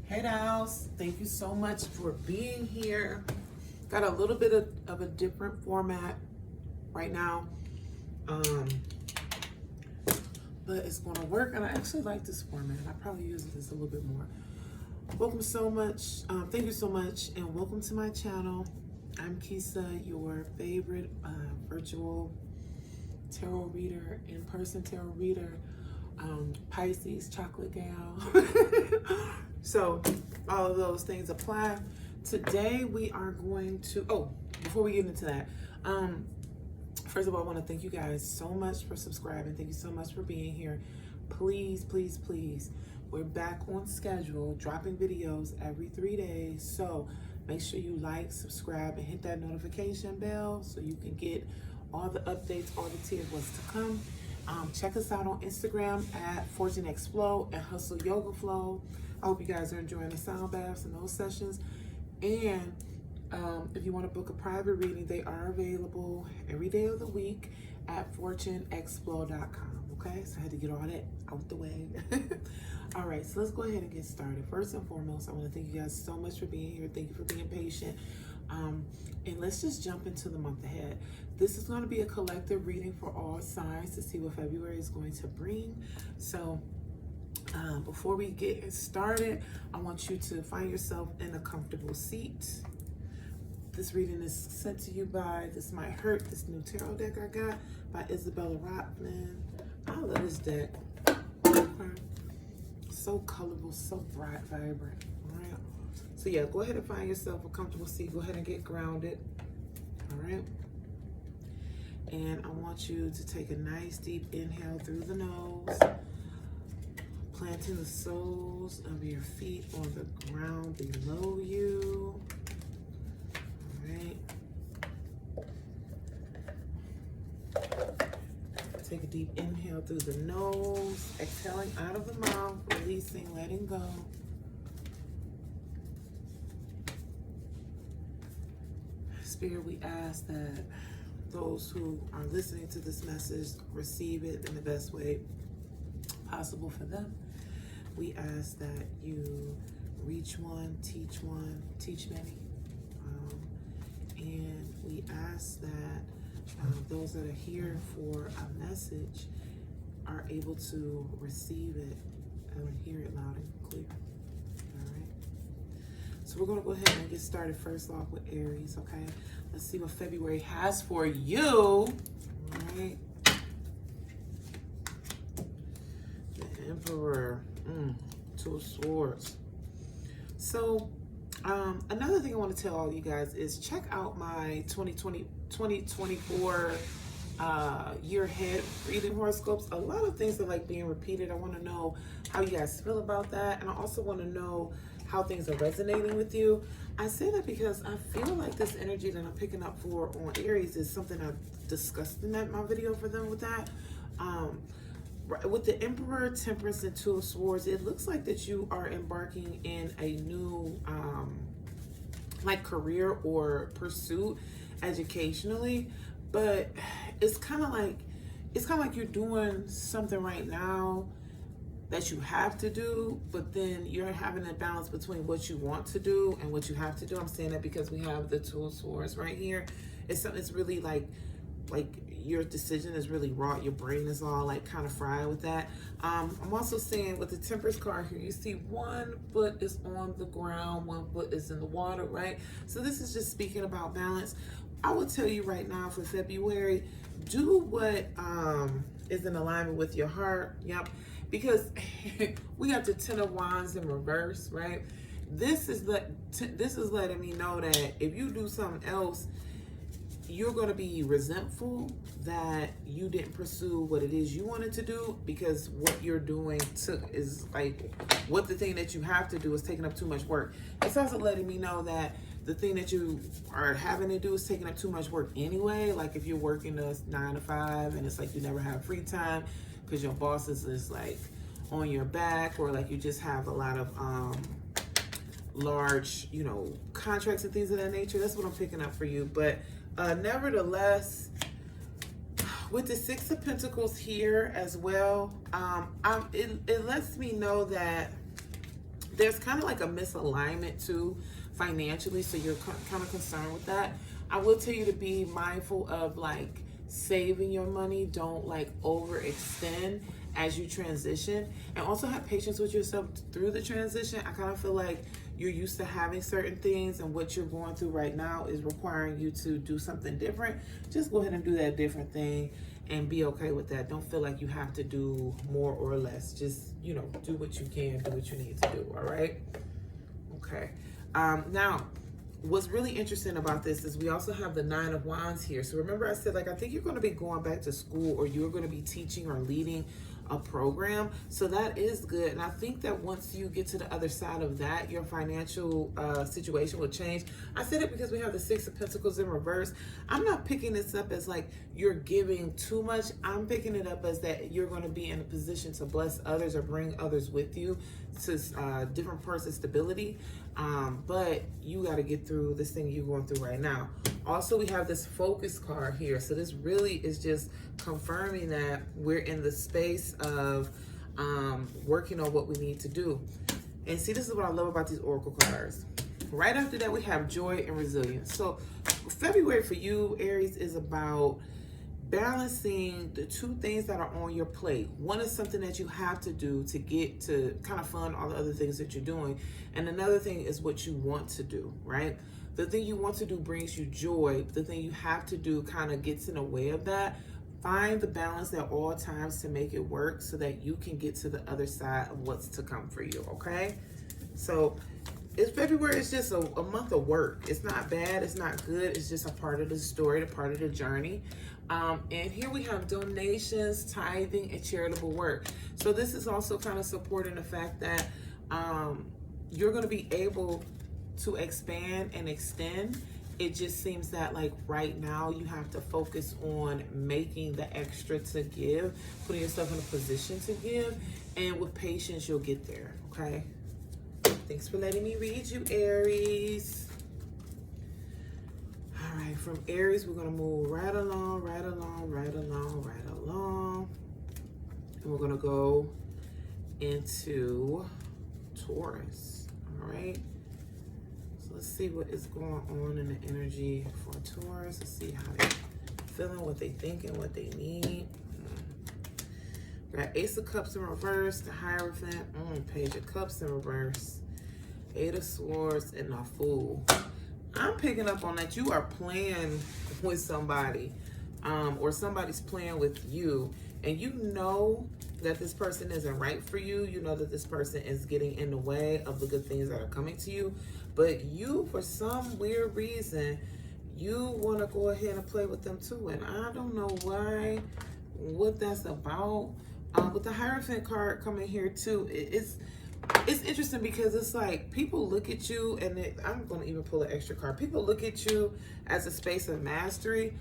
Hey Dals, thank you so much for being here. Got a little bit of a different format right now, but it's gonna work, and I actually like this format. I probably use this a little bit more. Welcome so much, thank you so much, and welcome to my channel. I'm Kisa, your favorite virtual tarot reader, in-person tarot reader, Pisces, chocolate gal. So all of those things apply. Today we are going to, before we get into that, first of all, I want to thank you guys so much for subscribing. Thank you so much for being here. Please, please, please, we're back on schedule, dropping videos every 3 days. So make sure you like, subscribe, and hit that notification bell so you can get all the updates, all the tea of what's to come. Check us out on Instagram at Fortune X Flow and Hustle Yoga Flow. I hope you guys are enjoying the sound baths and those sessions. And if you want to book a private reading, they are available every day of the week at fortunexflow.com. Okay, so I had to get all that out the way. All right, so let's go ahead and get started. First and foremost, I want to thank you guys so much for being here. Thank you for being patient. And let's just jump into the month ahead. This is going to be a collective reading for all signs to see what February is going to bring. So before we get started, I want you to find yourself in a comfortable seat. This reading is sent to you by This Might Hurt, this new tarot deck I got by Isabella Rothman. I love this deck. Okay. So colorful, so bright, vibrant. All right. So yeah, go ahead and find yourself a comfortable seat. Go ahead and get grounded. All right. And I want you to take a nice deep inhale through the nose, planting the soles of your feet on the ground below you. All right. Take a deep inhale through the nose, exhaling out of the mouth, releasing, letting go. Spirit, we ask that those who are listening to this message receive it in the best way possible for them. We ask that you reach one, teach many. And we ask that those that are here for a message are able to receive it and hear it loud and clear. All right. So we're going to go ahead and get started first off with Aries, okay? Let's see what February has for you. All right. The Emperor, Two of Swords. So another thing I want to tell all you guys is check out my 2024 year ahead reading horoscopes. A lot of things are like being repeated. I want to know how you guys feel about that, and I also want to know how things are resonating with you. I say that because I feel like this energy that I'm picking up for on Aries is something I discussed in my video for them with that. With the Emperor, Temperance, and Two of Swords, it looks like that you are embarking in a new like career or pursuit educationally, but it's kind of like you're doing something right now that you have to do, but then you're having a balance between what you want to do and what you have to do. I'm saying that because we have the Two of Swords right here. It's something that's really like your decision is really raw. Your brain is all like kind of fried with that. I'm also saying with the Temperance card here, you see one foot is on the ground, one foot is in the water, right? So this is just speaking about balance. I will tell you right now for February, do what is in alignment with your heart. Yep. Because we got the Ten of Wands in reverse, right? This is letting me know that if you do something else, you're going to be resentful that you didn't pursue what it is you wanted to do, because what you're doing is like what the thing that you have to do is taking up too much work. It's also letting me know that the thing that you are having to do is taking up too much work anyway. Like if you're working a 9 to 5 and it's like you never have free time because your boss is like on your back, or like you just have a lot of large, contracts and things of that nature. That's what I'm picking up for you. But nevertheless, with the Six of Pentacles here as well, it lets me know that there's kind of like a misalignment too financially, so you're kind of concerned with that. I will tell you to be mindful of like saving your money. Don't like overextend as you transition, and also have patience with yourself through the transition. I kind of feel like you're used to having certain things, and what you're going through right now is requiring you to do something different. Just go ahead and do that different thing and be okay with that. Don't feel like you have to do more or less. Just, you know, do what you can, do what you need to do. All right. Okay. Now, what's really interesting about this is we also have the 9 of Wands here. So remember I said, like, I think you're going to be going back to school, or you're going to be teaching or leading a program. So that is good. And I think that once you get to the other side of that, your financial situation will change. I said it because we have the 6 of Pentacles in reverse. I'm not picking this up as like you're giving too much. I'm picking it up as that you're going to be in a position to bless others or bring others with you to different parts of stability. But you got to get through this thing you're going through right now. Also, we have this focus card here. So this really is just confirming that we're in the space of working on what we need to do. And see, this is what I love about these oracle cards. Right after that, we have joy and resilience. So February for you, Aries, is about balancing the 2 things that are on your plate. One is something that you have to do to get to kind of fund all the other things that you're doing. And another thing is what you want to do, right? The thing you want to do brings you joy. The thing you have to do kind of gets in the way of that. Find the balance at all times to make it work so that you can get to the other side of what's to come for you, okay? So it's February. It's just a month of work. It's not bad. It's not good. It's just a part of the story, a part of the journey. And here we have donations, tithing, and charitable work. So this is also kind of supporting the fact that you're going to be able to expand and extend. It just seems that like right now you have to focus on making the extra to give, putting yourself in a position to give, and with patience you'll get there, okay? Thanks for letting me read you, Aries. All right, from Aries, we're going to move right along, right along, right along, right along. And we're going to go into Taurus, all right? So let's see what is going on in the energy for Taurus. Let's see how they're feeling, what they thinking, what they need. Got Ace of Cups in reverse, the Hierophant, Page of Cups in reverse, 8 of Swords, and the Fool. I'm picking up on that you are playing with somebody, or somebody's playing with you, and you know that this person isn't right for you. You know that this person is getting in the way of the good things that are coming to you, but you, for some weird reason, you want to go ahead and play with them too, and I don't know why, what that's about. With the Hierophant card coming here too, it's interesting because it's like people look at you, and I'm going to even pull an extra card. People look at you as a space of mastery.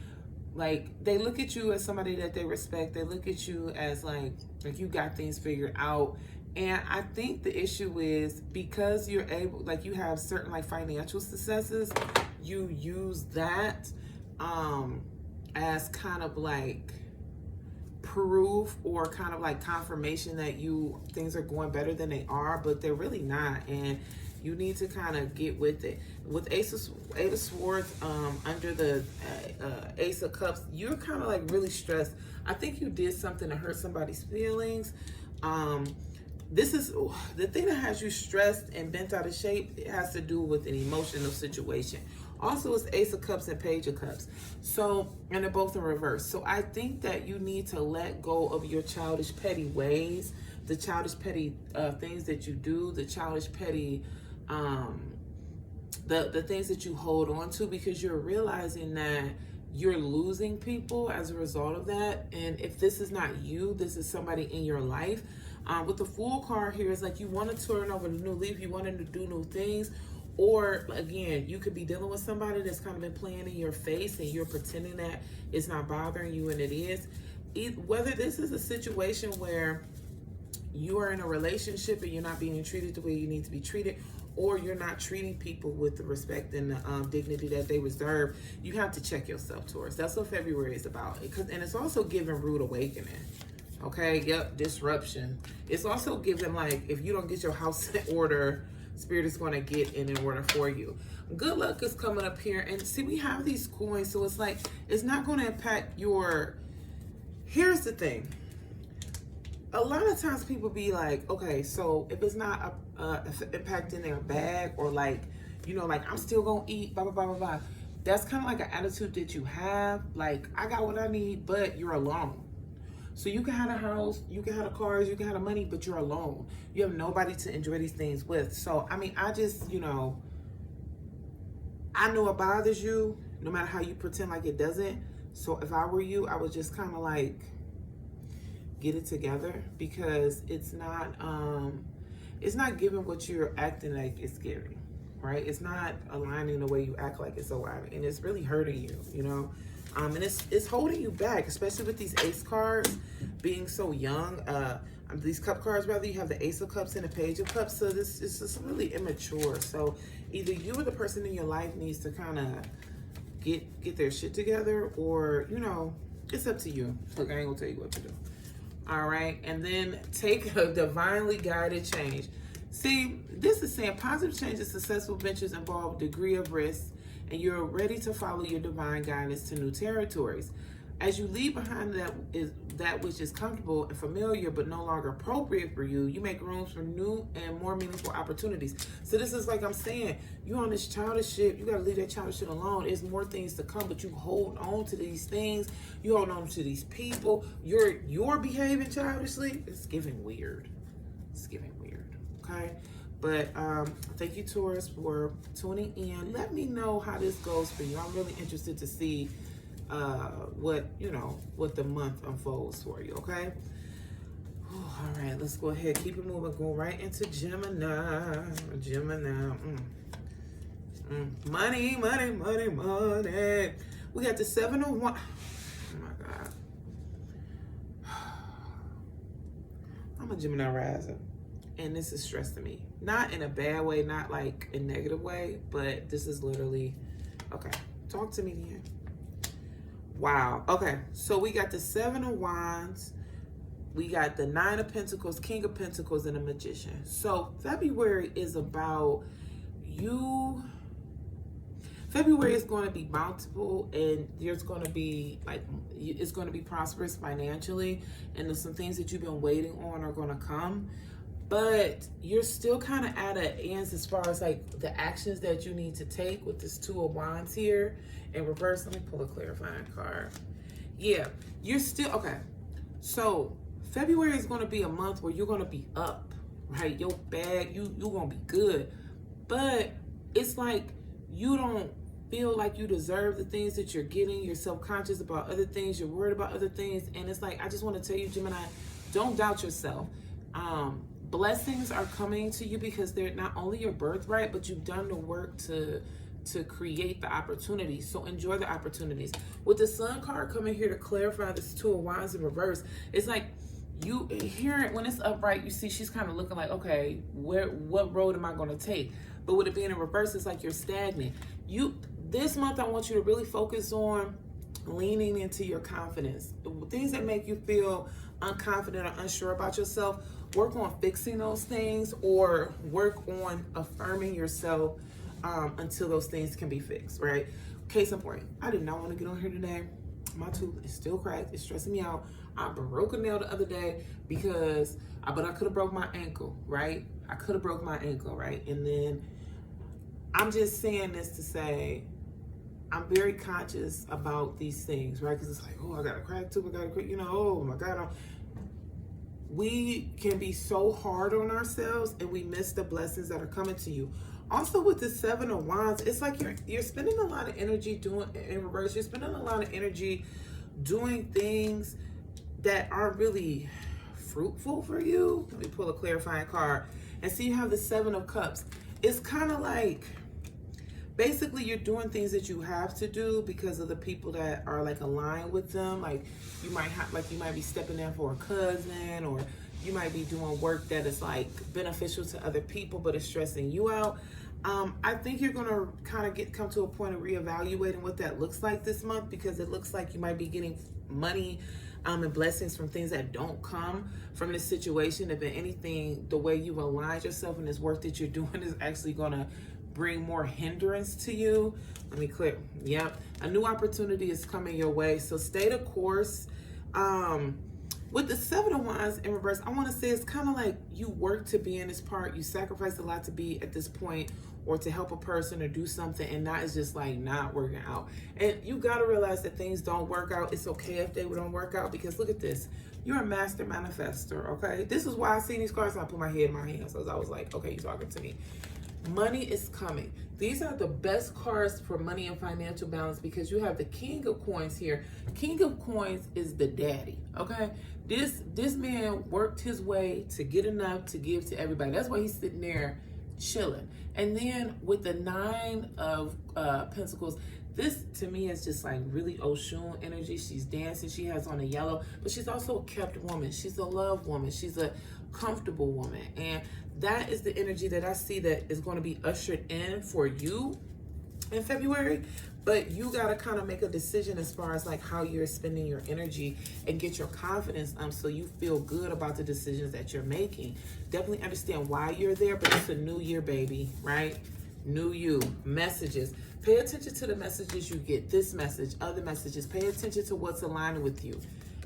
Like, they look at you as somebody that they respect. They look at you as like you got things figured out. And I think the issue is because you're able, like you have certain like financial successes, you use that as kind of like proof or kind of like confirmation that things are going better than they are, but they're really not, and you need to kind of get with it. With Eight of Swords under the Ace of Cups, you're kind of like really stressed. I think you did something to hurt somebody's feelings. This is the thing that has you stressed and bent out of shape. It has to do with an emotional situation. Also, it's Ace of Cups and Page of Cups. So, and they're both in reverse. So I think that you need to let go of your childish, petty ways, the childish, petty things that you do, the childish, petty, the things that you hold on to, because you're realizing that you're losing people as a result of that. And if this is not you, this is somebody in your life. With the Fool card here, it's like you want to turn over the new leaf, you want to do new things. Or again, you could be dealing with somebody that's kind of been playing in your face and you're pretending that it's not bothering you and it is. Whether this is a situation where you are in a relationship and you're not being treated the way you need to be treated, or you're not treating people with the respect and the dignity that they deserve, you have to check yourself, Taurus. That's what February is about. And it's also giving rude awakening. Okay, yep, disruption. It's also giving like, if you don't get your house in order, Spirit is going to get in order for you. Good luck is coming up here. And see, we have these coins, so it's like, it's not going to impact your, here's the thing. A lot of times people be like, okay, so if it's not impacting their bag, or like, you know, like I'm still going to eat, blah, blah, blah, blah, blah. That's kind of like an attitude that you have. Like, I got what I need, but you're alone. So you can have a house, you can have the cars, you can have the money, but you're alone. You have nobody to enjoy these things with. So, I mean, I just, you know, I know it bothers you, no matter how you pretend like it doesn't. So if I were you, I would just kind of like get it together, because it's not giving what you're acting like it's giving, right? It's not aligning the way you act like it's aligning, and it's really hurting you, you know? And it's holding you back, especially with these ace cards being so young. These cup cards, rather, you have the ace of cups and the page of cups. So this is just really immature. So either you or the person in your life needs to kind of get their shit together, or, you know, it's up to you. Look, I ain't gonna tell you what to do. All right, and then take a divinely guided change. See, this is saying positive changes, successful ventures involve degree of risk, and you're ready to follow your divine guidance to new territories. As you leave behind that which is comfortable and familiar but no longer appropriate for you, you make room for new and more meaningful opportunities. So this is like I'm saying, you on this childish shit, you gotta leave that childish shit alone. There's more things to come, but you hold on to these things, you hold on to these people, you're behaving childishly. It's giving weird. It's giving weird, okay? But thank you, Taurus, for tuning in. Let me know how this goes for you. I'm really interested to see what the month unfolds for you, okay? All right, let's go ahead, keep it moving, go right into Gemini. Money, money, money, money. We got the 7 of Wands. Oh my God. I'm a Gemini rising, and this is stressing me. Not in a bad way, not like a negative way, but this is literally, okay, talk to me then. Wow. Okay. So we got the 7 of Wands. We got the 9 of Pentacles, King of Pentacles, and a Magician. So February is about you. February is going to be bountiful, and there's going to be like, it's going to be prosperous financially, and there's some things that you've been waiting on are going to come. But you're still kind of at an end as far as like the actions that you need to take with this 2 of Wands here. In reverse, let me pull a clarifying card. Yeah, you're still, okay. So February is going to be a month where you're going to be up, right? Your bag, you're going to be good. But it's like you don't feel like you deserve the things that you're getting. You're self-conscious about other things. You're worried about other things. And it's like, I just want to tell you, Gemini, don't doubt yourself. Blessings are coming to you because they're not only your birthright, but you've done the work to create the opportunities. So enjoy the opportunities. With the Sun card coming here to clarify this 2 of Wands in reverse, it's like you hear it when it's upright, you see she's kind of looking like, okay, what road am I going to take? But with it being in reverse, it's like you're stagnant. This month, I want you to really focus on leaning into your confidence. Things that make you feel unconfident or unsure about yourself, work on fixing those things, or work on affirming yourself until those things can be fixed, right? Case in point, I did not want to get on here today. My tooth is still cracked. It's stressing me out. I broke a nail the other day because, but I could have broke my ankle, right? I could have broke my ankle, right? And then I'm just saying this to say, I'm very conscious about these things, right? Because it's like, oh, I got a cracked tooth, I got a crack, oh my God. We can be so hard on ourselves and we miss the blessings that are coming to you. Also with the 7 of Wands, it's like you're spending a lot of energy doing, in reverse, you're spending a lot of energy doing things that aren't really fruitful for you. Let me pull a clarifying card. And see, you have the 7 of Cups. It's kind of like, basically you're doing things that you have to do because of the people that are like aligned with them. Like you might be stepping in for a cousin, or you might be doing work that is like beneficial to other people, but it's stressing you out. I think you're going to kind of come to a point of reevaluating what that looks like this month, because it looks like you might be getting money and blessings from things that don't come from this situation. If anything, the way you've aligned yourself and this work that you're doing is actually going to bring more hindrance to you. Let me click. Yep. A new opportunity is coming your way. So stay the course. With the Seven of Wands in reverse, I want to say it's kind of like you work to be in this part. You sacrifice a lot to be at this point, or to help a person or do something, and that is just like not working out. And you got to realize that things don't work out. It's okay if they don't work out, because look at this. You're a master manifester, okay? This is why I see these cards and I put my head in my hands. So I was like, okay, you're talking to me. Money is coming. These are the best cards for money and financial balance, because you have the King of Coins here. King of Coins is the daddy, okay? This man worked his way to get enough to give to everybody. That's why he's sitting there chilling. And then with the Nine of Pentacles, this to me is just like really Oshun energy. She's dancing. She has on a yellow, but she's also a kept woman. She's a love woman. She's a comfortable woman. And that is the energy that I see that is going to be ushered in for you in February. But you got to kind of make a decision as far as like how you're spending your energy and get your confidence so you feel good about the decisions that you're making. Definitely understand why you're there, but it's a new year, baby, right? New you. Messages. Pay attention to the messages you get. This message, other messages. Pay attention to what's aligning with you.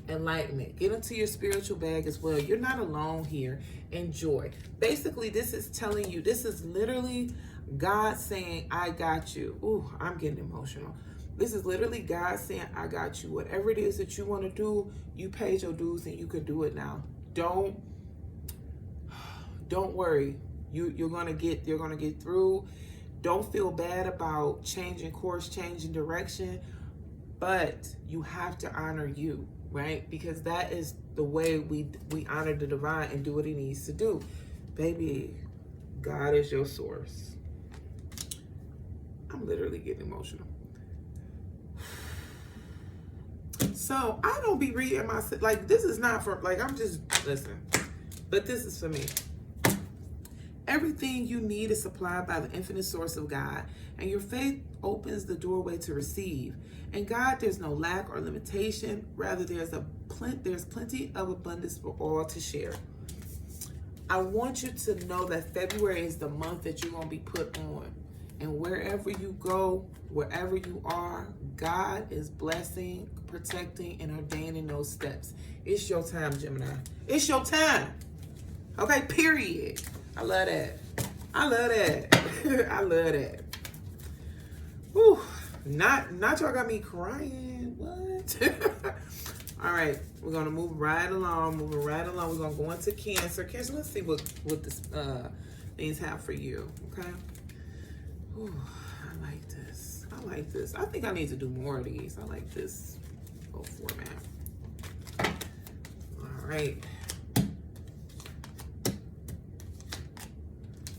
Enlightenment. Get into your spiritual bag as well. You're not alone here. Enjoy. Basically, this is telling you, this is literally God saying, I got you. Ooh, I'm getting emotional. This is literally God saying, I got you. Whatever it is that you want to do, you paid your dues and you can do it now. Don't worry. You're gonna get through. Don't feel bad about changing course, changing direction, but you have to honor you, right? Because that is the way we honor the divine and do what he needs to do. Baby, God is your source. I'm literally getting emotional. So I don't be reading myself. Like, this is not for, like, I'm just, listen. But this is for me. Everything you need is supplied by the infinite source of God. And your faith opens the doorway to receive. In God, there's no lack or limitation. Rather, there's plenty of abundance for all to share. I want you to know that February is the month that you're going to be put on. And wherever you go, wherever you are, God is blessing, protecting, and ordaining those steps. It's your time, Gemini. It's your time. Okay, period. I love that. I love that. I love that. Whew. Not y'all got me crying. What? All right, we're gonna move right along. Moving right along. We're gonna go into Cancer. Cancer, let's see what this things have for you. Okay. Ooh, I like this. I like this. I think I need to do more of these. I like this whole format. All right.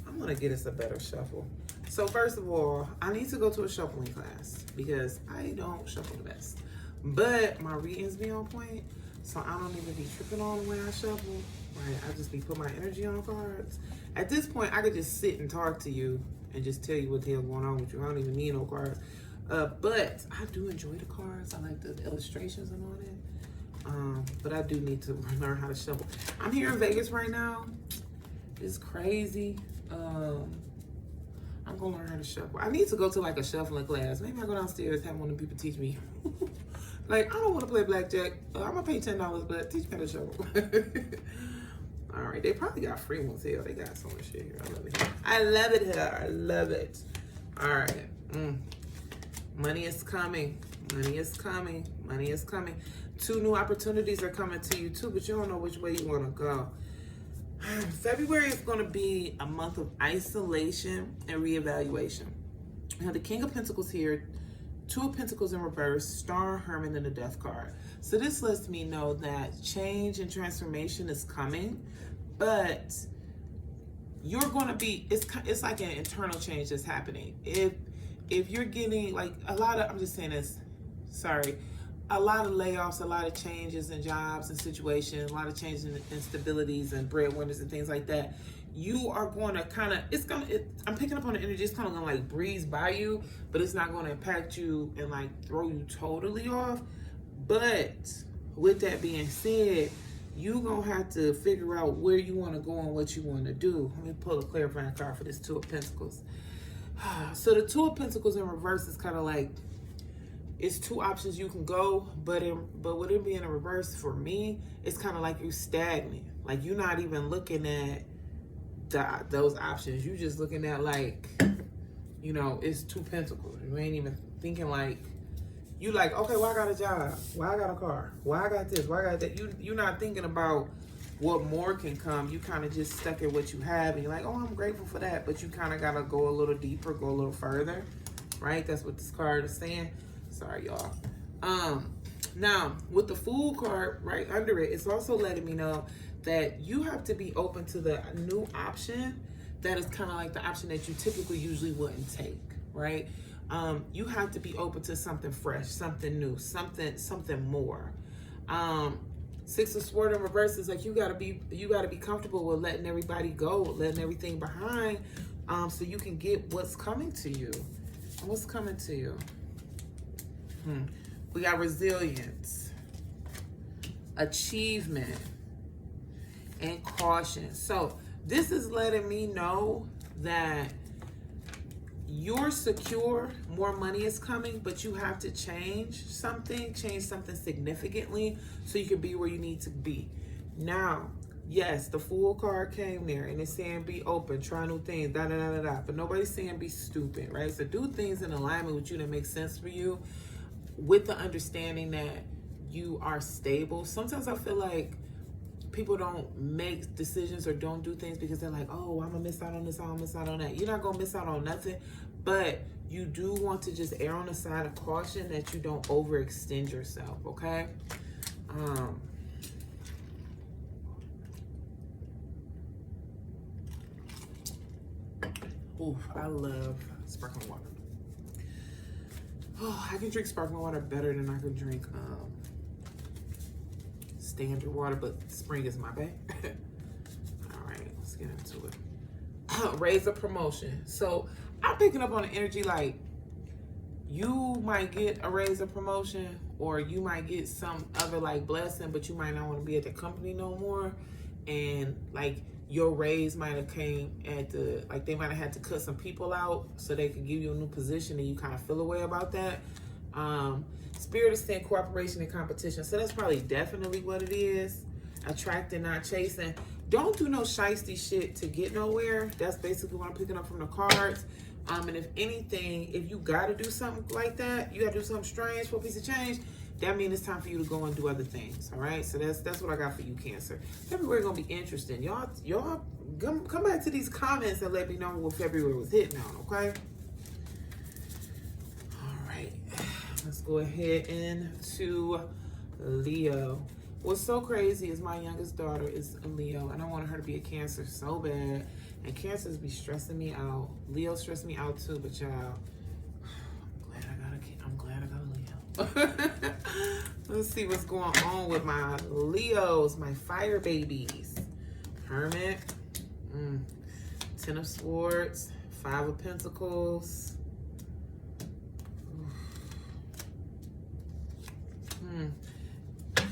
I'm gonna get us a better shuffle. So first of all, I need to go to a shuffling class because I don't shuffle the best. But my readings be on point, so I don't even be tripping on the way I shuffle. Right? I just be putting my energy on cards. At this point, I could just sit and talk to you and just tell you what the hell's going on with you. I don't even need no cards. But I do enjoy the cards. I like the illustrations and all that. But I do need to learn how to shuffle. I'm here in Vegas right now. It's crazy. I'm gonna learn how to shuffle. I need to go to like a shuffling class. Maybe I go downstairs and have one of the people teach me. Like, I don't want to play blackjack. I'm gonna pay $10, but teach me how to shuffle. All right, they probably got free ones here. They got so much shit here. I love it here. I love it here. I love it. All right. Money is coming. Money is coming. Money is coming. 2 new opportunities are coming to you too, but you don't know which way you want to go. February is going to be a month of isolation and reevaluation. Now, the King of Pentacles here, 2 of Pentacles in reverse, Star, Hermit, and the Death card. So this lets me know that change and transformation is coming, but you're going to be, it's like an internal change that's happening. If you're getting like a lot of, I'm just saying this, sorry, a lot of layoffs, a lot of changes in jobs and situations, a lot of changes in instabilities and breadwinners and things like that, you are going to kind of, I'm picking up on the energy, it's kind of going to like breeze by you, but it's not going to impact you and like throw you totally off. But with that being said, you gonna have to figure out where you want to go and what you want to do. Let me pull a clarifying card for this Two of Pentacles. So the Two of Pentacles in reverse is kind of like, it's two options you can go, but with it being in reverse, for me, it's kind of like you stagnant. Like you're not even looking at those options. You just looking at like, you know, it's Two Pentacles. You ain't even thinking like, you like, okay, well, I got a job. Well, I got a car. Well, I got this. Well, I got that. You're not thinking about what more can come. You kind of just stuck at what you have. And you're like, oh, I'm grateful for that. But you kind of got to go a little deeper, go a little further. Right? That's what this card is saying. Sorry, y'all. Now, with the Fool card right under it, it's also letting me know that you have to be open to the new option that is kind of like the option that you typically usually wouldn't take, right? You have to be open to something fresh, something new, something more. Six of Swords in reverse is like you gotta be comfortable with letting everybody go, letting everything behind, so you can get what's coming to you. What's coming to you? We got resilience, achievement, and caution. So this is letting me know that you're secure, more money is coming, but you have to change something significantly so you can be where you need to be. Now, yes, the Fool card came there and it's saying be open, try new things, but nobody's saying be stupid, right? So do things in alignment with you that make sense for you, with the understanding that you are stable. Sometimes I feel like people don't make decisions or don't do things because they're like, oh, I'm gonna miss out on this, I'm gonna miss out on that. You're not gonna miss out on nothing, but you do want to just err on the side of caution that you don't overextend yourself, okay? Ooh, I love sparkling water. Oh, I can drink sparkling water better than I can drink standard water, but spring is my bag. All right, let's get into it. Raise a promotion. So I'm picking up on the energy like you might get a raise or promotion, or you might get some other like blessing, but you might not want to be at the company no more. And like your raise might have came at the, like they might have had to cut some people out so they could give you a new position, and you kind of feel a way about that. Spirit is saying cooperation and competition. So that's probably definitely what it is. Attracting, not chasing. Don't do no shiesty shit to get nowhere. That's basically what I'm picking up from the cards. And if anything, if you got to do something like that, you got to do something strange for a piece of change, that means it's time for you to go and do other things. All right. So that's what I got for you, Cancer. February gonna be interesting. Y'all come back to these comments and let me know what February was hitting on. Okay. Let's go ahead into Leo. What's so crazy is my youngest daughter is a Leo, and I want her to be a Cancer so bad. And Cancers be stressing me out. Leo stressing me out too, but y'all, I'm glad I got a Leo. Let's see what's going on with my Leos, my fire babies. Hermit, Ten of Swords, Five of Pentacles.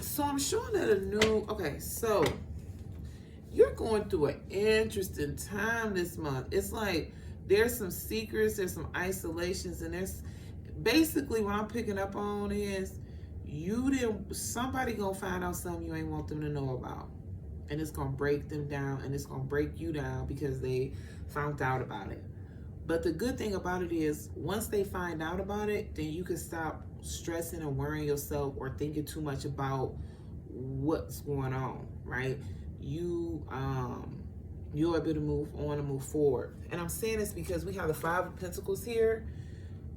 So I'm showing that a new, okay, so you're going through an interesting time this month. It's like there's some secrets, there's some isolations, and there's basically what I'm picking up on is somebody gonna find out something you ain't want them to know about. And it's gonna break them down, and it's gonna break you down because they found out about it. But the good thing about it is once they find out about it, then you can stop stressing and worrying yourself or thinking too much about what's going on, right? You'll be able to move on and move forward. And I'm saying this because we have the Five of Pentacles here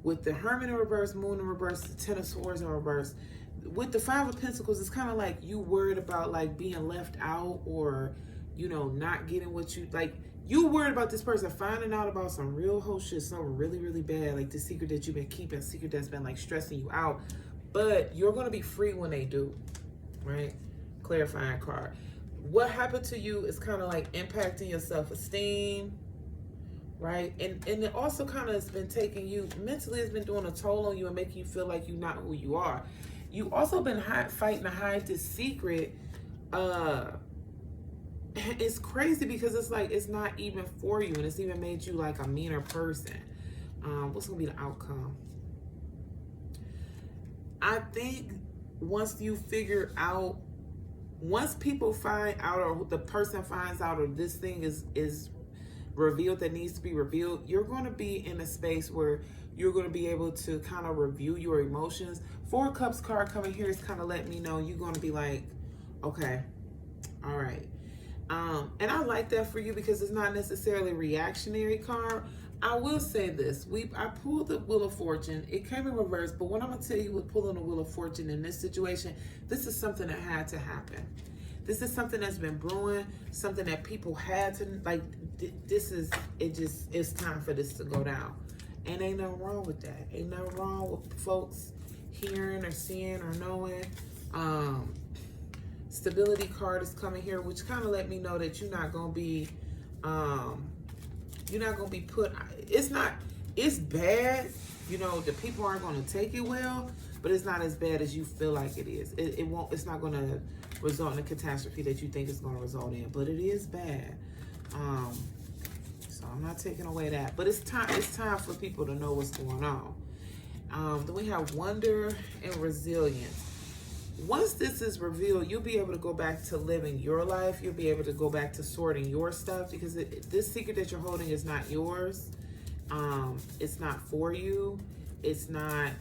with the Hermit in reverse, Moon in reverse, the Ten of Swords in reverse. With the Five of Pentacles, it's kind of like you worried about like being left out, or you know, not getting what you like. You worried about this person finding out about some real whole shit, something really, really bad, like the secret that you've been keeping, secret that's been like stressing you out. But you're going to be free when they do, right? Clarifying card. What happened to you is kind of like impacting your self-esteem, right? And it also kind of has been taking you, mentally it's been doing a toll on you and making you feel like you're not who you are. You also been fighting to hide this secret. It's crazy because it's like it's not even for you, and it's even made you like a meaner person. What's gonna be the outcome? I think once you figure out, once people find out, or the person finds out, or this thing is revealed that needs to be revealed, you're going to be in a space where you're going to be able to kind of review your emotions. Four of Cups card coming here is kind of letting me know you're going to be like, okay, all right. And I like that for you because it's not necessarily a reactionary card. I will say this. I pulled the Wheel of Fortune. It came in reverse, but what I'm going to tell you with pulling the Wheel of Fortune in this situation, this is something that had to happen. This is something that's been brewing, something that people had to, like, it's time for this to go down. And ain't nothing wrong with that. Ain't nothing wrong with folks hearing or seeing or knowing. Stability card is coming here, which kind of let me know that you're not going to be put, it's bad, you know, the people aren't going to take it well, but it's not as bad as you feel like it is. It's not going to result in a catastrophe that you think it's going to result in, but it is bad. So I'm not taking away that, but it's time for people to know what's going on. Then we have wonder and resilience. Once this is revealed, you'll be able to go back to living your life. You'll be able to go back to sorting your stuff because this secret that you're holding is not yours. It's not for you. It's not,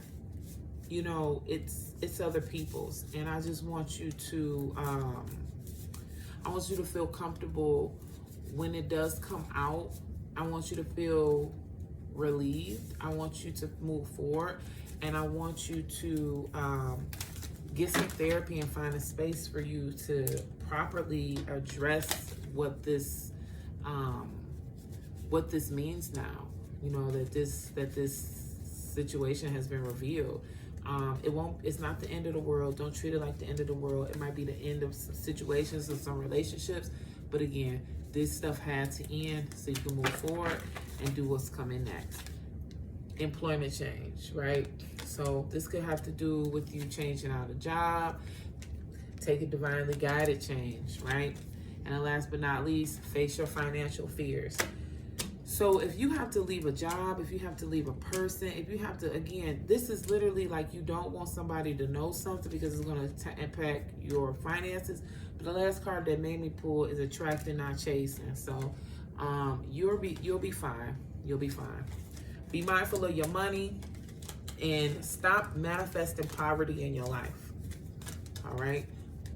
you know, it's other people's. And I just want you to, feel comfortable when it does come out. I want you to feel relieved. I want you to move forward. And I want you to, get some therapy and find a space for you to properly address what this means now. You know, that this situation has been revealed. It's not the end of the world. Don't treat it like the end of the world. It might be the end of some situations or some relationships, but again, this stuff had to end so you can move forward and do what's coming next. Employment change, right? So this could have to do with you changing out a job, take a divinely guided change, right? And then last but not least, face your financial fears. So if you have to leave a job, if you have to leave a person, if you have to, again, this is literally like you don't want somebody to know something because it's going to impact your finances. But the last card that made me pull is attracting, not chasing. So you'll be fine. You'll be fine. Be mindful of your money and stop manifesting poverty in your life. All right?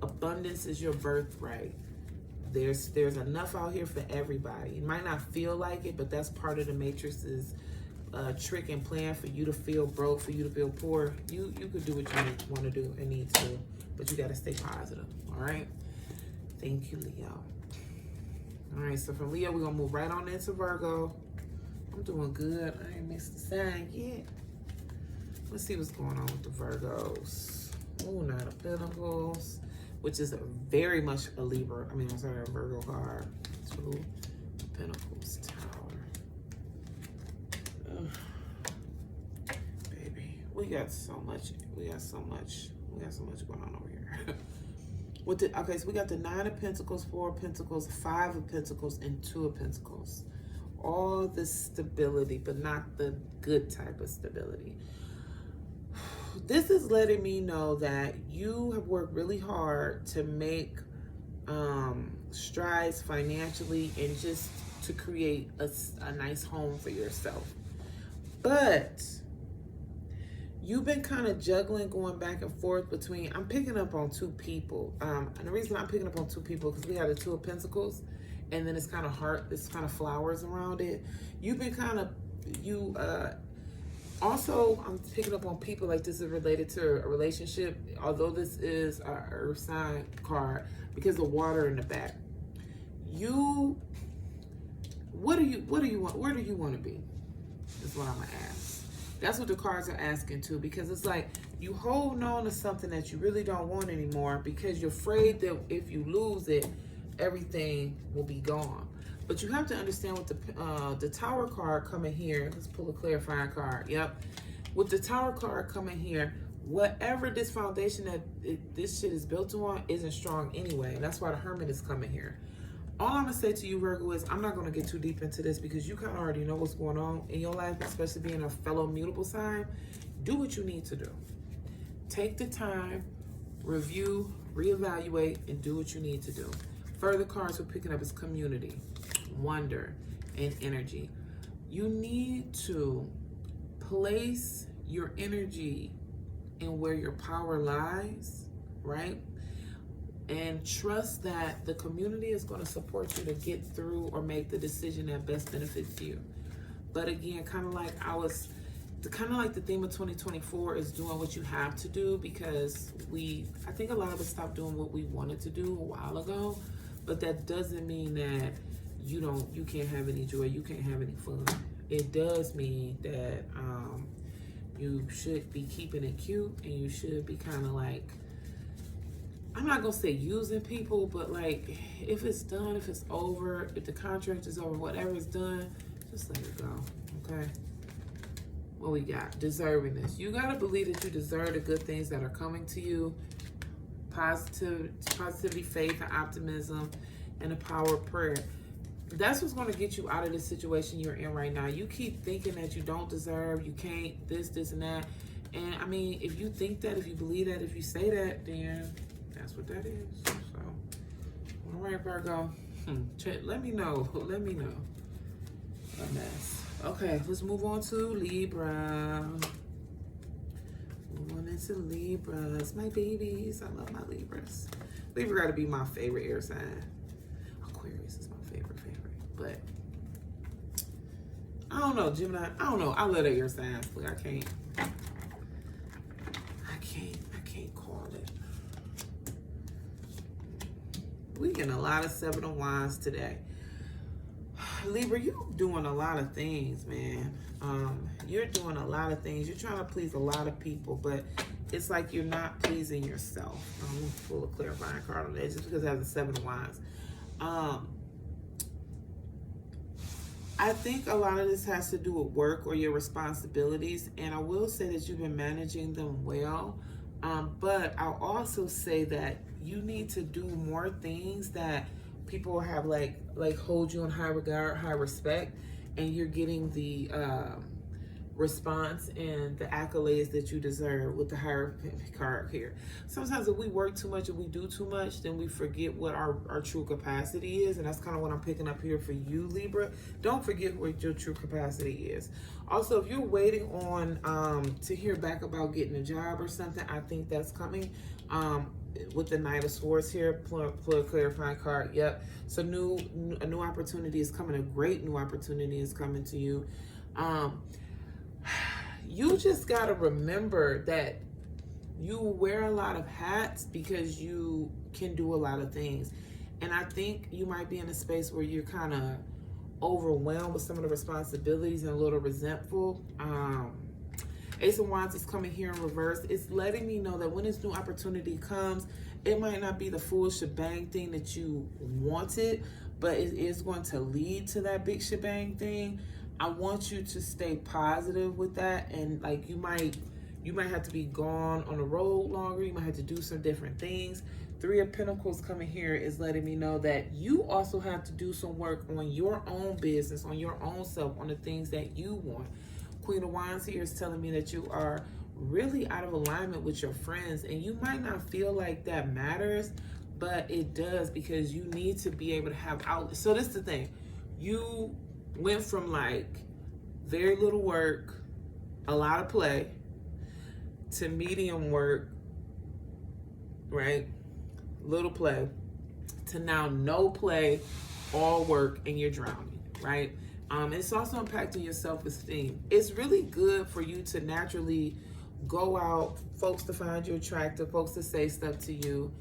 Abundance is your birthright. There's enough out here for everybody. It might not feel like it, but that's part of the Matrix's trick and plan for you to feel broke, for you to feel poor. You could do what you want to do and need to, but you got to stay positive. All right? Thank you, Leo. All right, so from Leo, we're going to move right on into Virgo. I'm doing good. I ain't missed the sign yet. Let's see what's going on with the Virgos. Oh, Nine of Pentacles, which is very much a Libra. A Virgo card. Two Pentacles, Tower. Baby, we got so much going on over here. Okay, so we got the Nine of Pentacles, Four of Pentacles, Five of Pentacles, and Two of Pentacles. All this stability, but not the good type of stability. This is letting me know that you have worked really hard to make strides financially and just to create a nice home for yourself. But you've been kind of juggling, going back and forth between, I'm picking up on two people. And the reason I'm picking up on two people, because we have the Two of Pentacles, and then it's kind of heart, it's kind of flowers around it. You've been kind of, also, I'm picking up on people like this is related to a relationship, although this is a earth sign card because of water in the back. What do you want? Where do you want to be? Is what I'm gonna ask. That's what the cards are asking too, because it's like you holding on to something that you really don't want anymore because you're afraid that if you lose it, everything will be gone. But you have to understand with the Tower card coming here, let's pull a clarifying card. Yep. With the Tower card coming here, whatever this foundation that this shit is built on isn't strong anyway. And that's why the Hermit is coming here. All I'm going to say to you, Virgo, is I'm not going to get too deep into this because you kind of already know what's going on in your life, especially being a fellow mutable sign. Do what you need to do. Take the time, review, reevaluate, and do what you need to do. Further cards we're picking up is community, wonder, and energy. You need to place your energy in where your power lies, right? And trust that the community is going to support you to get through or make the decision that best benefits you. But again, kind of like the theme of 2024 is doing what you have to do, because I think a lot of us stopped doing what we wanted to do a while ago, but that doesn't mean that you can't have any joy, you can't have any fun. It does mean that you should be keeping it cute, and you should be kind of like, I'm not gonna say using people, but like, if it's done, if it's over, if the contract is over, whatever is done, just let it go, okay? What we got? Deservingness. You gotta believe that you deserve the good things that are coming to you. Positivity, faith, and optimism, and the power of prayer. That's what's going to get you out of the situation you're in right now. You keep thinking that you don't deserve, you can't, this, and that. And I mean, if you think that, if you believe that, if you say that, then that's what that is. So, all right, Virgo. Let me know. Let me know. A mess. Okay, let's move on to Libra. Move on into Libras. My babies. I love my Libras. Libra got to be my favorite air sign. Aquarius is my favorite. But I don't know, Gemini. I don't know. I love the air signs, but I can't call it. We getting a lot of Seven of Wands today. Libra, you're doing a lot of things, man. You're doing a lot of things. You're trying to please a lot of people, but it's like you're not pleasing yourself. I'm going to pull a clarifying card on that just because I have the Seven of Wands. I think a lot of this has to do with work or your responsibilities, and I will say that you've been managing them well, but I'll also say that you need to do more things that people have like hold you in high regard, high respect, and you're getting the response and the accolades that you deserve with the Hierophant card here. Sometimes if we work too much and we do too much, then we forget what our true capacity is, and that's kind of what I'm picking up here for you, Libra. Don't forget what your true capacity is. Also, if you're waiting on to hear back about getting a job or something, I think that's coming. With the Knight of Swords here, pull a clarifying card. Yep. So a new opportunity is coming. A great new opportunity is coming to you. You just got to remember that you wear a lot of hats because you can do a lot of things. And I think you might be in a space where you're kind of overwhelmed with some of the responsibilities and a little resentful. Ace of Wands is coming here in reverse. It's letting me know that when this new opportunity comes, it might not be the full shebang thing that you wanted, but it is going to lead to that big shebang thing. I want you to stay positive with that, and like you might have to be gone on the road longer. You might have to do some different things. Three of Pentacles coming here is letting me know that you also have to do some work on your own business, on your own self, on the things that you want. Queen of Wands here is telling me that you are really out of alignment with your friends, and you might not feel like that matters, but it does, because you need to be able to have outlets. So this is the thing. You went from like very little work, a lot of play, to medium work, right? Little play, to now no play, all work, and you're drowning, right? It's also impacting your self-esteem. It's really good for you to naturally go out, folks to find you attractive, folks to say stuff to you.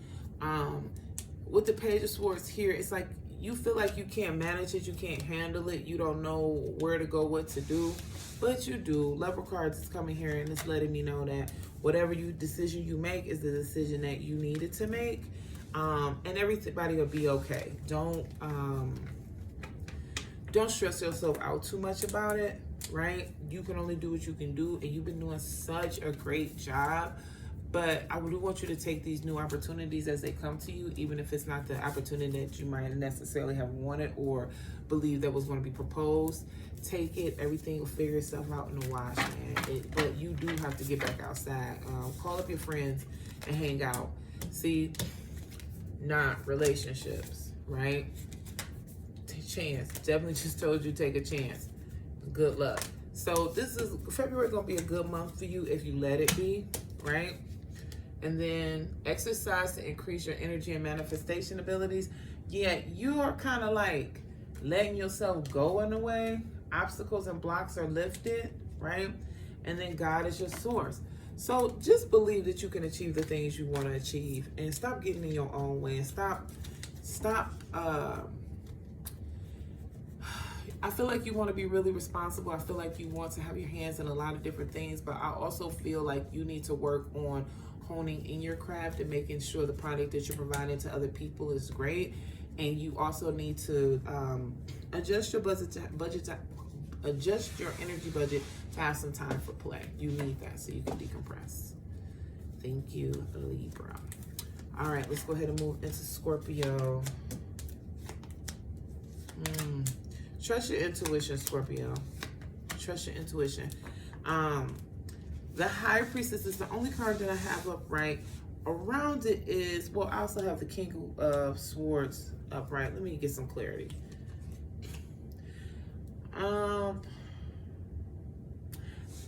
With the Page of Swords here, it's like you feel like you can't manage it, you can't handle it, you don't know where to go, what to do, but you do. Lover cards is coming here, and it's letting me know that whatever decision you make is the decision that you needed to make, and everybody will be okay. Don't stress yourself out too much about it, right? You can only do what you can do, and you've been doing such a great job But I do want you to take these new opportunities as they come to you, even if it's not the opportunity that you might necessarily have wanted or believe that was going to be proposed. Take it. Everything will figure itself out in the wash, man. But you do have to get back outside. Call up your friends and hang out. See, not relationships, right? Take a chance. Definitely just told you take a chance. Good luck. So this is February going to be a good month for you if you let it be, right? And then exercise to increase your energy and manifestation abilities. Yeah, you are kind of like letting yourself go in a way. Obstacles and blocks are lifted, right? And then God is your source. So just believe that you can achieve the things you want to achieve, and stop getting in your own way, and stop I feel like you want to be really responsible. I feel like you want to have your hands in a lot of different things, but I also feel like you need to work on honing in your craft and making sure the product that you're providing to other people is great. And you also need to adjust your adjust your energy budget to have some time for play. You need that so you can decompress. Thank you, Libra. All right, let's go ahead and move into Scorpio. Trust your intuition, Scorpio. Trust your intuition. The High Priestess is the only card that I have upright. Around it is, well, I also have the King of Swords upright. Let me get some clarity.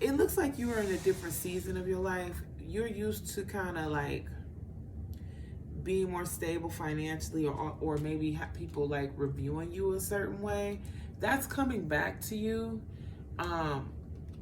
It looks like you are in a different season of your life. You're used to kind of like being more stable financially, or maybe have people like reviewing you a certain way. That's coming back to you.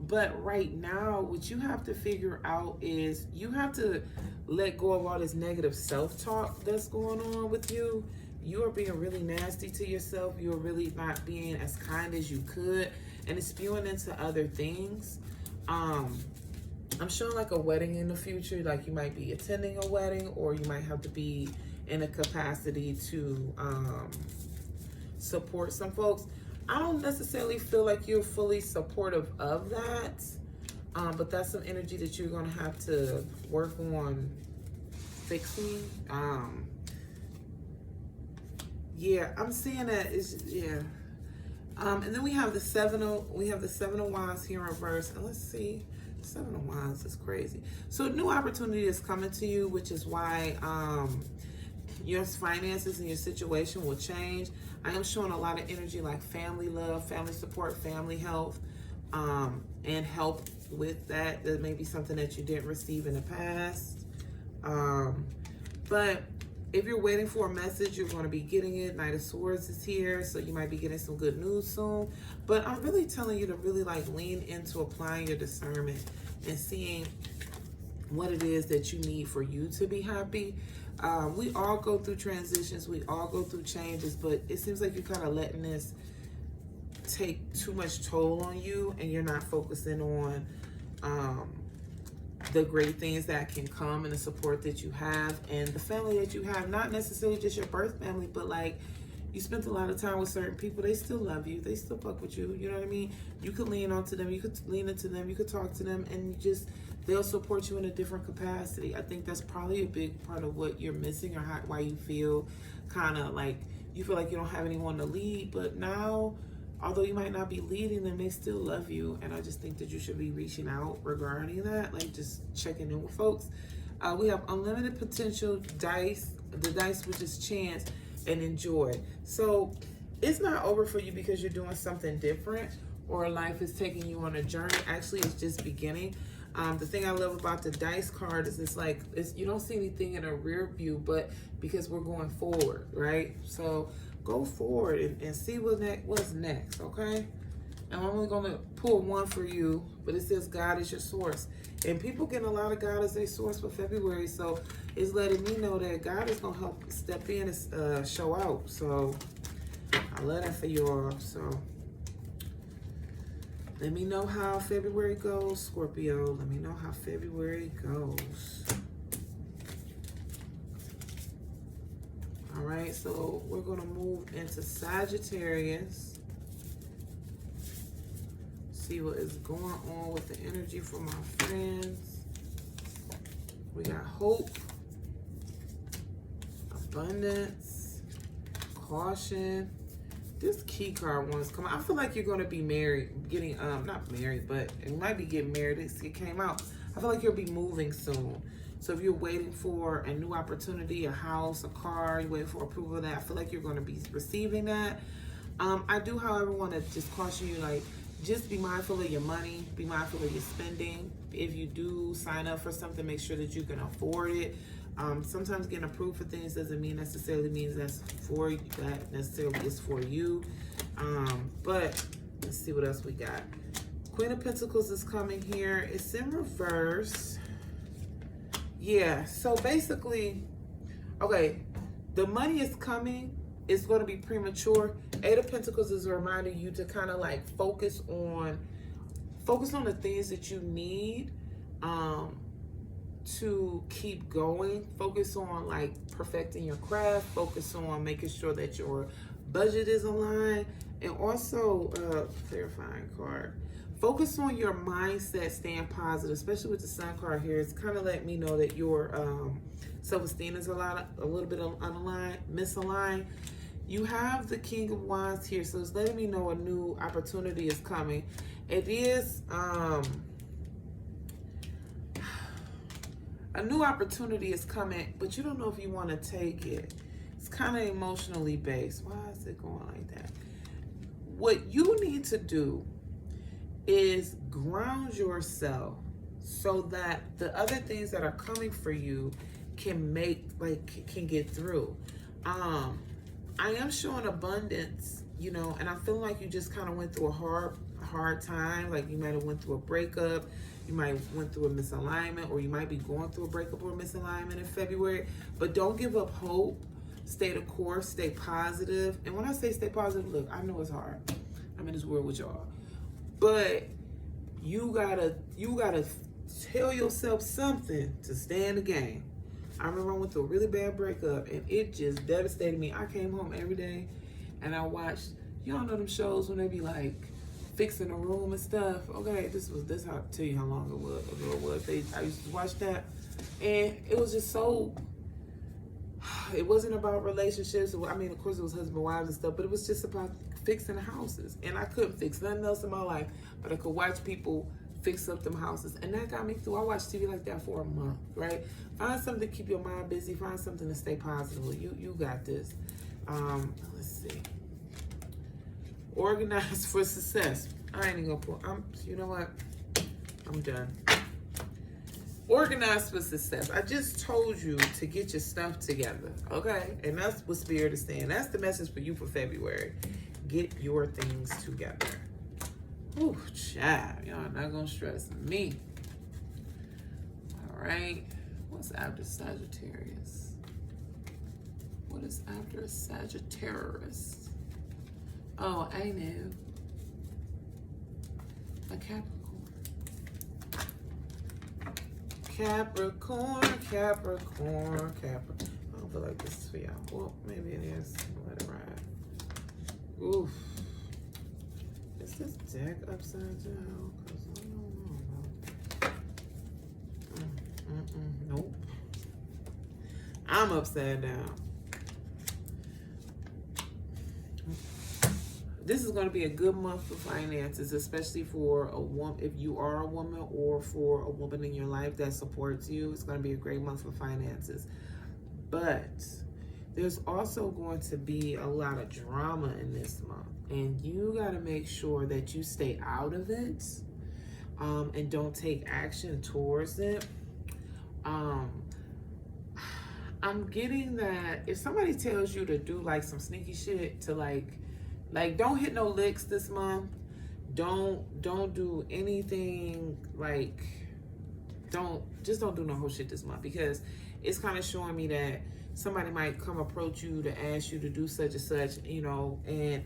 But right now, what you have to figure out is you have to let go of all this negative self-talk that's going on with you. You are being really nasty to yourself. You're really not being as kind as you could, and it's spewing into other things. I'm showing like a wedding in the future. Like you might be attending a wedding, or you might have to be in a capacity to support some folks. I don't necessarily feel like you're fully supportive of that, but that's some energy that you're going to have to work on fixing. Yeah, I'm seeing that. And then we have the Seven of Wands here in reverse. And let's see, Seven of Wands is crazy. So new opportunity is coming to you, which is why your finances and your situation will change. I am showing a lot of energy like family love, family support, family health, and help with that. That may be something that you didn't receive in the past. But if you're waiting for a message, you're going to be getting it. Knight of Swords is here, so you might be getting some good news soon. But I'm really telling you to really like lean into applying your discernment and seeing what it is that you need for you to be happy. We all go through transitions. We all go through changes, but it seems like you're kind of letting this take too much toll on you, and you're not focusing on the great things that can come and the support that you have and the family that you have. Not necessarily just your birth family, but like you spent a lot of time with certain people. They still love you. They still fuck with you. You know what I mean? You could lean onto them. You could lean into them. You could talk to them, and they'll support you in a different capacity. I think that's probably a big part of what you're missing, or why you feel kind of like you feel like you don't have anyone to lead. But now, although you might not be leading them, they still love you. And I just think that you should be reaching out regarding that, like just checking in with folks. We have unlimited potential dice, the dice which is chance and enjoy. So it's not over for you because you're doing something different, or life is taking you on a journey. Actually, it's just beginning. The thing I love about the dice card is you don't see anything in a rear view, but because we're going forward, right? So go forward and see what's next, okay? And I'm only going to pull one for you, but it says God is your source. And people getting a lot of God as their source for February, so it's letting me know that God is going to help step in and show out. So I love that for you all. So let me know how February goes, Scorpio. Let me know how February goes. All right, so we're going to move into Sagittarius. See what is going on with the energy for my friends. We got hope, abundance, caution. This key card wants to come out. I feel like you're going to be married, not married, but it might be getting married. It came out. I feel like you'll be moving soon. So if you're waiting for a new opportunity, a house, a car, you're waiting for approval of that, I feel like you're going to be receiving that. I do, however, want to just caution you, like, just be mindful of your money, be mindful of your spending. If you do sign up for something, make sure that you can afford it. Sometimes getting approved for things doesn't mean necessarily means that's for you, that necessarily is for you. But let's see what else we got. Queen of Pentacles is coming here. It's in reverse. Yeah, so basically, okay, the money is coming. It's going to be premature. Eight of Pentacles is reminding you to kind of like focus on the things that you need to keep going. Focus on like perfecting your craft. Focus on making sure that your budget is aligned. And also, clarifying card. Focus on your mindset, staying positive, especially with the Sun card here. It's kind of letting me know that your self-esteem is a little bit unaligned, misaligned. You have the King of Wands here, so it's letting me know a new opportunity is coming. It is a new opportunity is coming, but you don't know if you want to take it. It's kind of emotionally based. Why is it going like that? What you need to do is ground yourself so that the other things that are coming for you can get through. I am showing abundance, you know, and I feel like you just kind of went through a hard time. Like you might have went through a breakup, you might have went through a misalignment, or you might be going through a breakup or a misalignment in February. But don't give up hope. Stay the course, stay positive. And when I say stay positive, look, I know it's hard. I'm in this world with y'all. But you gotta tell yourself something to stay in the game. I remember I went through a really bad breakup and it just devastated me. I came home every day and I watched, y'all know them shows when they be like fixing a room and stuff. Okay, this how I tell you how long ago it was. I used to watch that and it was just so, it wasn't about relationships. I mean, of course it was husband and wives and stuff, but it was just about fixing houses. And I couldn't fix nothing else in my life, but I could watch people fix up them houses. And that got me through. I watched TV like that for a month, right? Find something to keep your mind busy. Find something to stay positive. You got this. Let's see. Organize for success. I ain't even gonna pull. You know what? I'm done. Organize for success. I just told you to get your stuff together, okay? And that's what Spirit is saying. That's the message for you for February. Get your things together. Ooh, child, y'all not gonna stress me. All right, what's after Sagittarius? What is after Sagittarius? Oh, I know. A Capricorn. Capricorn. I don't feel like this is for y'all. Well, maybe it is. Let it ride. Oof. Is this deck upside down? Because I don't know. Nope. I'm upside down. This is going to be a good month for finances, especially for a woman, if you are a woman, or for a woman in your life that supports you. It's going to be a great month for finances. But there's also going to be a lot of drama in this month. And you got to make sure that you stay out of it and don't take action towards it. I'm getting that if somebody tells you to do like some sneaky shit to like don't hit no licks this month. Don't do anything like don't do no whole shit this month, because it's kind of showing me that somebody might come approach you to ask you to do such and such, you know, and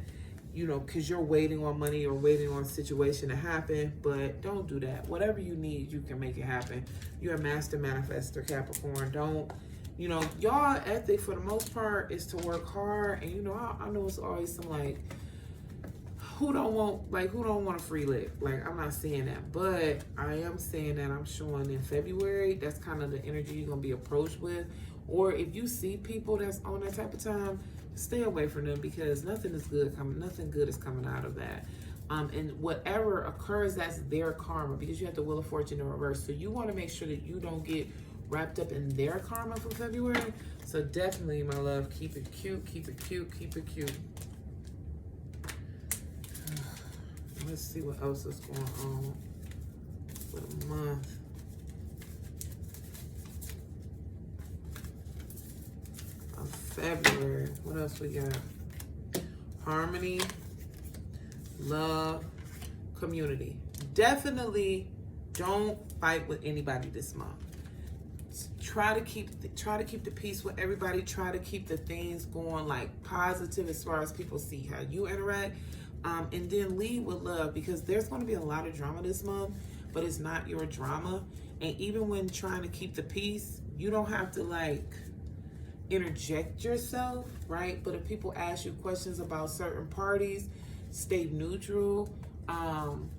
you know, because you're waiting on money or waiting on a situation to happen. But don't do that. Whatever you need, you can make it happen. You're a master manifestor, Capricorn. Don't, you know, y'all ethic for the most part is to work hard. And, you know, I know it's always some like, who don't want a free lick? Like, I'm not saying that, but I am saying that I'm showing in February, that's kind of the energy you're going to be approached with. Or if you see people that's on that type of time, stay away from them, because nothing good is coming out of that. And whatever occurs, that's their karma, because you have the Wheel of Fortune in reverse. So you want to make sure that you don't get wrapped up in their karma for February. So definitely, my love, keep it cute, keep it cute, keep it cute. Let's see what else is going on for the month. Of February. What else we got? Harmony, love, community. Definitely don't fight with anybody this month. Try to keep the peace with everybody. Try to keep the things going like positive as far as people see how you interact. And then lead with love, because there's going to be a lot of drama this month, but it's not your drama. And even when trying to keep the peace, you don't have to like interject yourself, right? But if people ask you questions about certain parties, stay neutral,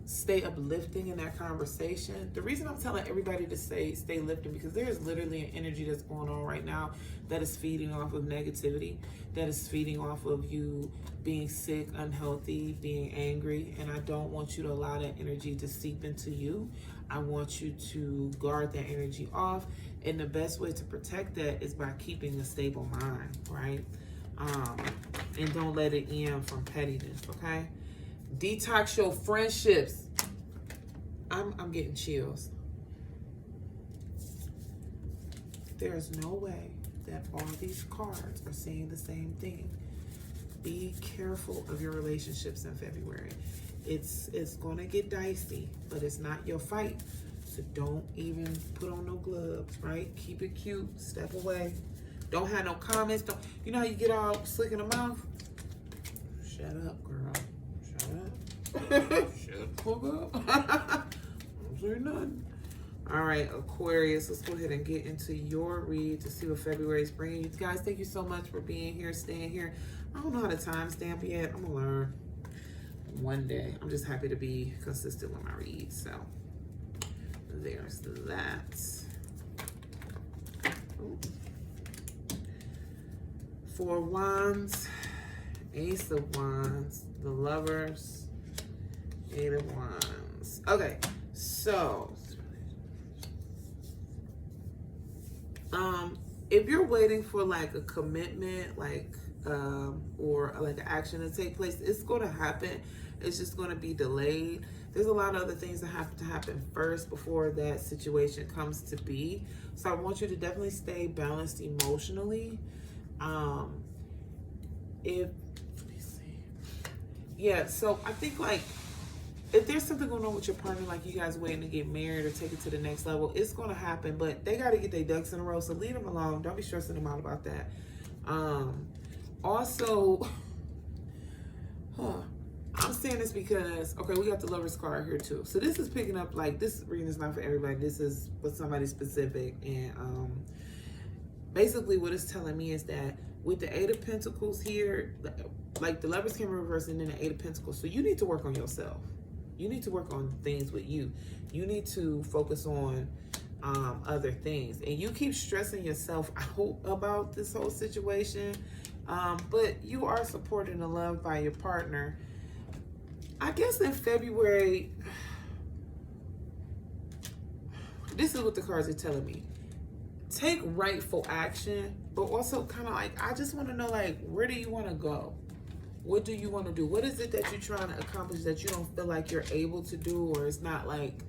stay uplifting in that conversation. The reason I'm telling everybody to stay lifting, because there is literally an energy that's going on right now that is feeding off of negativity, that is feeding off of you being sick, unhealthy, being angry, and I don't want you to allow that energy to seep into you. I want you to guard that energy off, and the best way to protect that is by keeping a stable mind, right? And don't let it in from pettiness, okay? Detox your friendships. I'm getting chills. There's no way that all these cards are saying the same thing. Be careful of your relationships in February. It's going to get dicey, but it's not your fight. So don't even put on no gloves, right? Keep it cute. Step away. Don't have no comments. Don't, you know how you get all slick in the mouth? Shut up, girl. Shut up. Shut the fuck up. Don't say nothing. All right, Aquarius, let's go ahead and get into your read to see what February is bringing you. Guys, thank you so much for being here, staying here. I don't know how to timestamp yet. I'm going to learn one day. I'm just happy to be consistent with my reads. So there's that. Ooh. Four of Wands, Ace of Wands, the Lovers, Eight of Wands. Okay, so if you're waiting for like a commitment, like or like an action to take place, it's going to happen. It's just going to be delayed. There's a lot of other things that have to happen first before that situation comes to be. So I want you to definitely stay balanced emotionally. So I think like if there's something going on with your partner, like you guys waiting to get married or take it to the next level, it's going to happen, but they got to get their ducks in a row. So leave them alone. Don't be stressing them out about that. Also, I'm saying this because, okay, we got the Lover's card here too. So this is picking up, like, this reading is not for everybody. This is for somebody specific. And basically what it's telling me is that with the Eight of Pentacles here, like the Lovers came in reverse and then the Eight of Pentacles. So you need to work on yourself. You need to work on things with you. You need to focus on other things. And you keep stressing yourself out about this whole situation. But you are supported and loved by your partner. I guess in February, this is what the cards are telling me. Take rightful action, but also kind of like, I just want to know, like, where do you want to go? What do you want to do? What is it that you're trying to accomplish that you don't feel like you're able to do, or it's not like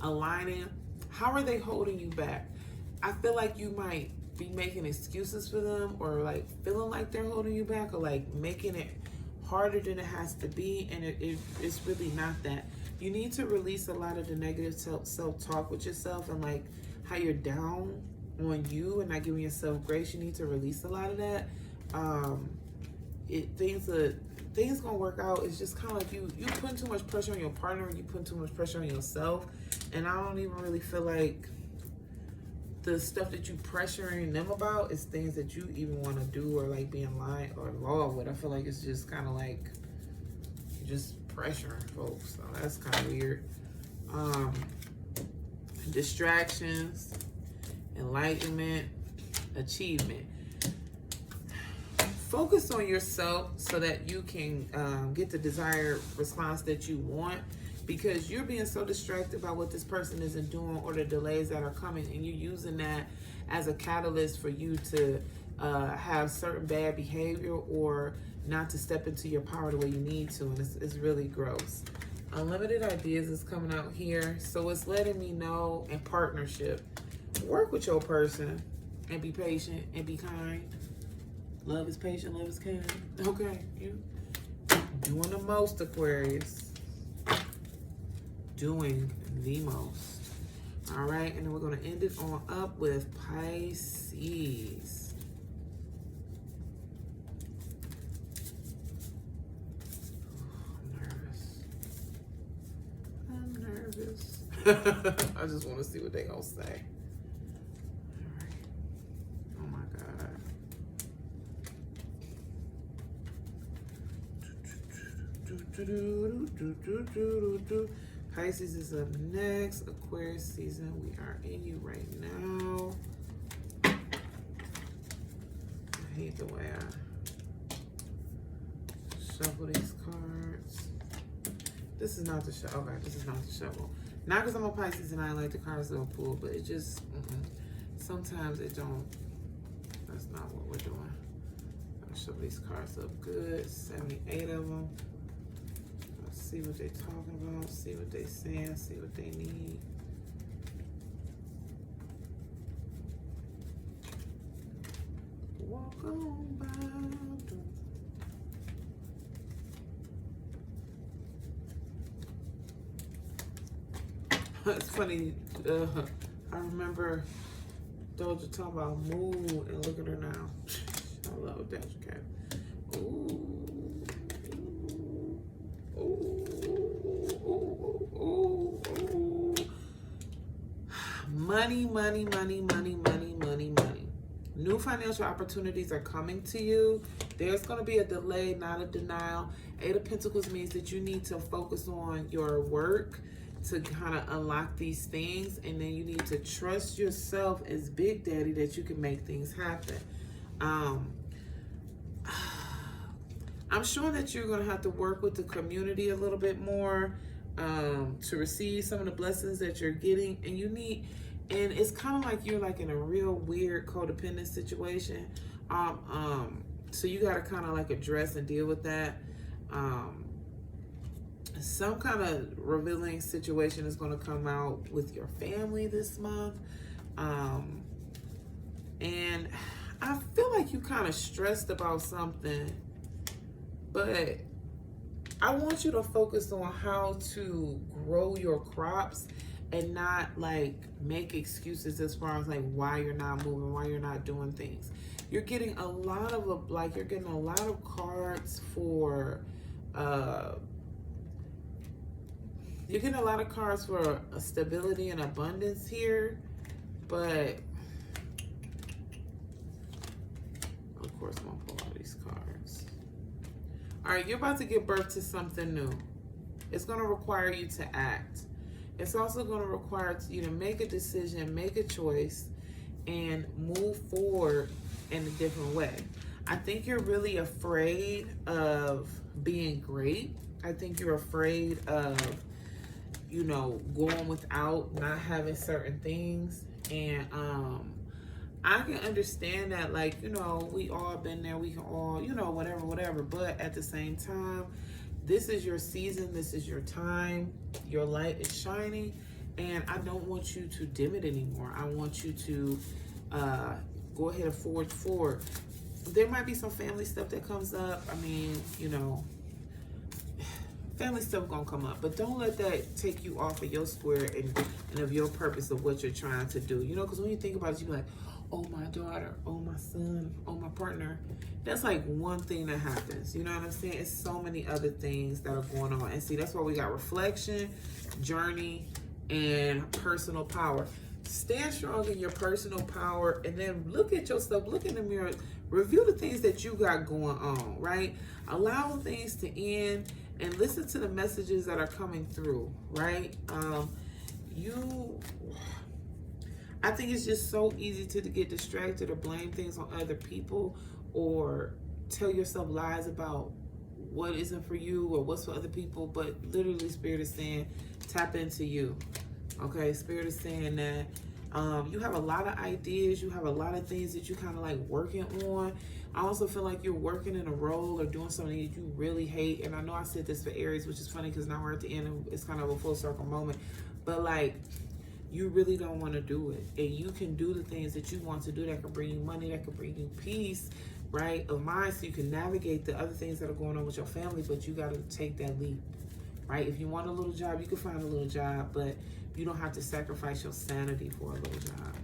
aligning? How are they holding you back? I feel like you might be making excuses for them, or like feeling like they're holding you back, or like making it harder than it has to be, and it's really not that. You need to release a lot of the negative self-talk with yourself, and like how you're down on you and not giving yourself grace. You need to release a lot of that. Things gonna work out. It's just kind of like you putting too much pressure on your partner, and you putting too much pressure on yourself. And I don't even really feel like the stuff that you pressuring them about is things that you even want to do, or like be in line or law with. I feel like it's just kind of like just pressuring folks, so that's kind of weird. Distractions, enlightenment, achievement. Focus on yourself so that you can get the desired response that you want, because you're being so distracted by what this person isn't doing or the delays that are coming, and you're using that as a catalyst for you to have certain bad behavior or not to step into your power the way you need to, and it's really gross. Unlimited ideas is coming out here, so it's letting me know in partnership, work with your person and be patient and be kind. Love is patient, love is kind. Okay, you doing the most, Aquarius. Doing the most. All right, and then we're going to end it on up with Pisces. I'm nervous. I just want to see what they're going to say. All right. Oh my God. Pisces is up next. Aquarius season, we are in you right now. I hate the way I shuffle these cards. This is not the shovel. Okay, this is not the shovel. Not because I'm a Pisces and I like the cards that are pulled, but it just, sometimes it don't. That's not what we're doing. I'm gonna shuffle these cards up good. 78 of them. See what they're talking about, see what they're saying, see what they need. Walk on by. It's funny, I remember Doja talking about moon, and look at her now. I love Doja Cat. Ooh. Money, money, money, money, money, money, money. New financial opportunities are coming to you. There's going to be a delay, not a denial. 8 of Pentacles means that you need to focus on your work to kind of unlock these things, and then you need to trust yourself as Big Daddy that you can make things happen. I'm sure that you're going to have to work with the community a little bit more to receive some of the blessings that you're getting, and you need, and it's kind of like you're like in a real weird codependent situation. So you got to kind of like address and deal with that. Some kind of revealing situation is going to come out with your family this month. And I feel like you kind of stressed about something, but I want you to focus on how to grow your crops and not like make excuses as far as like why you're not moving, why you're not doing things. You're getting a lot of you're getting a lot of cards for you're getting a lot of cards for stability and abundance here, but of course I'm gonna pull all these cards. All right, you're about to give birth to something new. It's going to require you to act. It's also going to require you to make a decision, make a choice, and move forward in a different way. I think you're really afraid of being great. I think you're afraid of, you know, going without, not having certain things. And I can understand that, like, you know, we all been there, we can all, you know, whatever. But at the same time, this is your season, this is your time, your light is shining, and I don't want you to dim it anymore. I want you to go ahead and forge forward. There might be some family stuff that comes up. I mean, you know, family stuff gonna come up, but don't let that take you off of your square and of your purpose of what you're trying to do. You know, because when you think about it, you be like, oh, my daughter, oh, my son, oh, my partner. That's like one thing that happens. You know what I'm saying? It's so many other things that are going on. And see, that's why we got reflection, journey, and personal power. Stand strong in your personal power, and then look at yourself, look in the mirror, review the things that you got going on, right? Allow things to end and listen to the messages that are coming through, right? I think it's just so easy to get distracted or blame things on other people or tell yourself lies about what isn't for you or what's for other people. But literally, Spirit is saying, tap into you. Okay, Spirit is saying that you have a lot of ideas. You have a lot of things that you kind of like working on. I also feel like you're working in a role or doing something that you really hate. And I know I said this for Aries, which is funny because now we're at the end and it's kind of a full circle moment. But like, you really don't want to do it. And you can do the things that you want to do that can bring you money, that can bring you peace, right, of mind, so you can navigate the other things that are going on with your family, but you got to take that leap, right? If you want a little job, you can find a little job, but you don't have to sacrifice your sanity for a little job,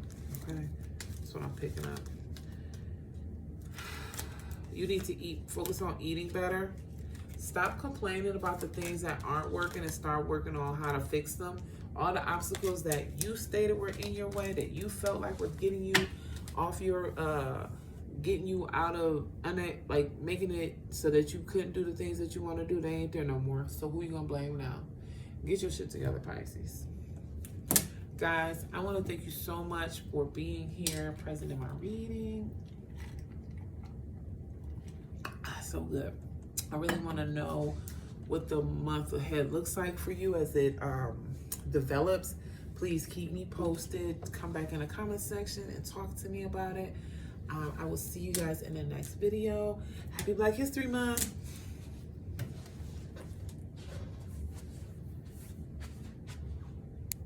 okay? That's what I'm picking up. You need to eat, focus on eating better. Stop complaining about the things that aren't working and start working on how to fix them. All the obstacles that you stated were in your way, that you felt like were getting you off your, getting you out of, like making it so that you couldn't do the things that you want to do, they ain't there no more. So who you gonna blame now? Get your shit together, Pisces. Guys, I want to thank you so much for being here, present in my reading. So good. I really want to know what the month ahead looks like for you as it develops. Please keep me posted. Come back in the comment section and talk to me about it. I will see you guys in the next video. Happy Black History Month.